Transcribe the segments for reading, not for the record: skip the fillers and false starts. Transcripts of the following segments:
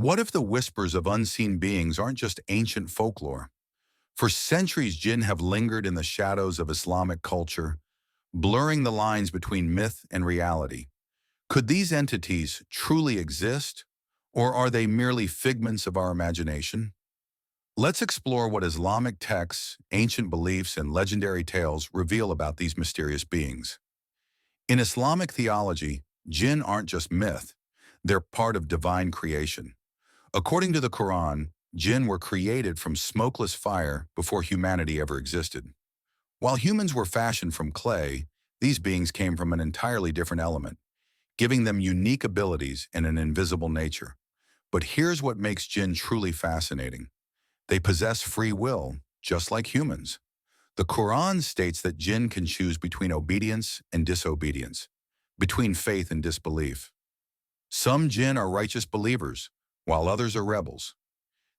What if the whispers of unseen beings aren't just ancient folklore? For centuries, jinn have lingered in the shadows of Islamic culture, blurring the lines between myth and reality. Could these entities truly exist, or are they merely figments of our imagination? Let's explore what Islamic texts, ancient beliefs, and legendary tales reveal about these mysterious beings. In Islamic theology, jinn aren't just myth, they're part of divine creation. According to the Quran, jinn were created from smokeless fire before humanity ever existed. While humans were fashioned from clay, these beings came from an entirely different element, giving them unique abilities and an invisible nature. But here's what makes jinn truly fascinating. They possess free will, just like humans. The Quran states that jinn can choose between obedience and disobedience, between faith and disbelief. Some jinn are righteous believers, while others are rebels.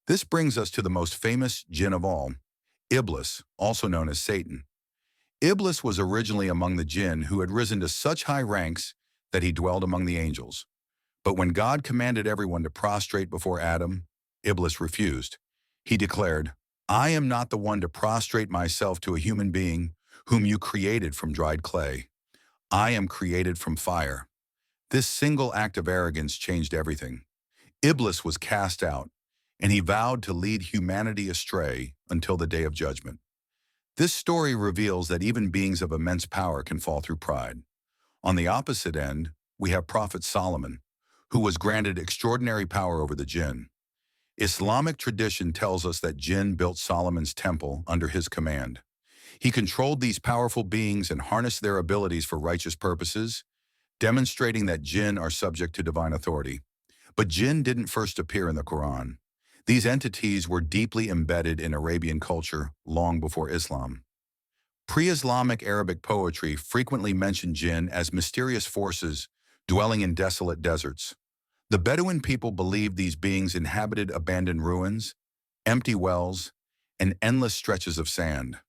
This brings us to the most famous jinn of all, Iblis, also known as Satan. Iblis was originally among the jinn who had risen to such high ranks that he dwelled among the angels. But when God commanded everyone to prostrate before Adam, Iblis refused. He declared, "I am not the one to prostrate myself to a human being whom you created from dried clay. I am created from fire." This single act of arrogance changed everything. Iblis was cast out, and he vowed to lead humanity astray until the day of judgment. This story reveals that even beings of immense power can fall through pride. On the opposite end, we have Prophet Solomon, who was granted extraordinary power over the jinn. Islamic tradition tells us that jinn built Solomon's temple under his command. He controlled these powerful beings and harnessed their abilities for righteous purposes, demonstrating that jinn are subject to divine authority. But jinn didn't first appear in the Quran. These entities were deeply embedded in Arabian culture long before Islam. Pre-Islamic Arabic poetry frequently mentioned jinn as mysterious forces dwelling in desolate deserts. The Bedouin people believed these beings inhabited abandoned ruins, empty wells, and endless stretches of sand.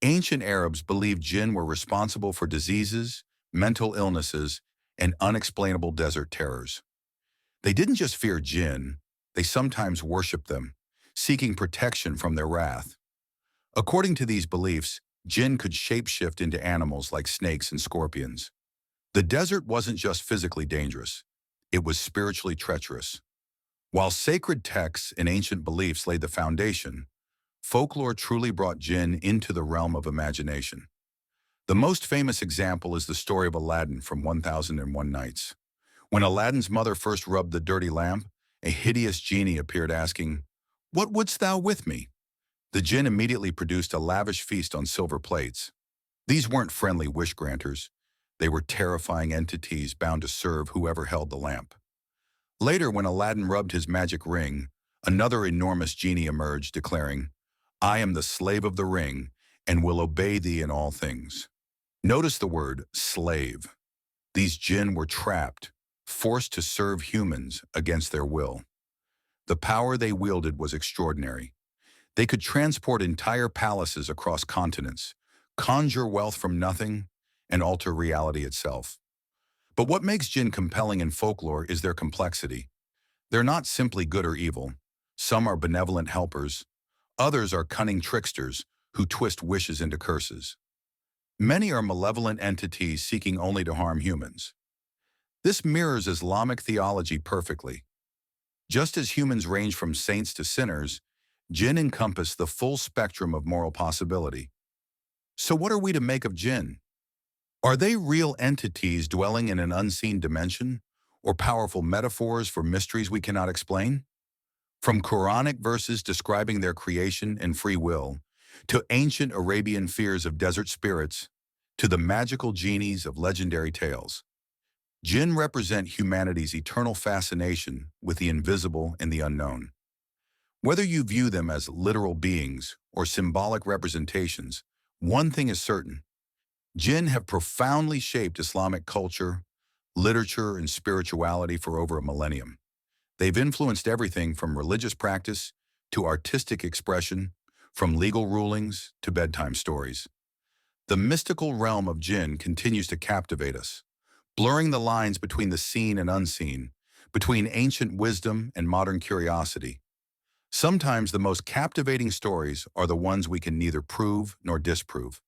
Ancient Arabs believed jinn were responsible for diseases, mental illnesses, and unexplainable desert terrors. They didn't just fear jinn, they sometimes worshipped them, seeking protection from their wrath. According to these beliefs, jinn could shapeshift into animals like snakes and scorpions. The desert wasn't just physically dangerous, it was spiritually treacherous. While sacred texts and ancient beliefs laid the foundation, folklore truly brought jinn into the realm of imagination. The most famous example is the story of Aladdin from 1001 Nights. When Aladdin's mother first rubbed the dirty lamp, a hideous genie appeared asking, "What wouldst thou with me?" The jinn immediately produced a lavish feast on silver plates. These weren't friendly wish granters. They were terrifying entities bound to serve whoever held the lamp. Later, when Aladdin rubbed his magic ring, another enormous genie emerged, declaring, "I am the slave of the ring and will obey thee in all things." Notice the word slave. These jinn were trapped, forced to serve humans against their will. The power they wielded was extraordinary. They could transport entire palaces across continents, conjure wealth from nothing, and alter reality itself. But what makes jinn compelling in folklore is their complexity. They're not simply good or evil. Some are benevolent helpers. Others are cunning tricksters who twist wishes into curses. Many are malevolent entities seeking only to harm humans. This mirrors Islamic theology perfectly. Just as humans range from saints to sinners, jinn encompass the full spectrum of moral possibility. So what are we to make of jinn? Are they real entities dwelling in an unseen dimension, or powerful metaphors for mysteries we cannot explain? From Quranic verses describing their creation and free will, to ancient Arabian fears of desert spirits, to the magical genies of legendary tales, jinn represent humanity's eternal fascination with the invisible and the unknown. Whether you view them as literal beings or symbolic representations, one thing is certain: jinn have profoundly shaped Islamic culture, literature, and spirituality for over a millennium. They've influenced everything from religious practice to artistic expression, from legal rulings to bedtime stories. The mystical realm of jinn continues to captivate us, blurring the lines between the seen and unseen, between ancient wisdom and modern curiosity. Sometimes the most captivating stories are the ones we can neither prove nor disprove.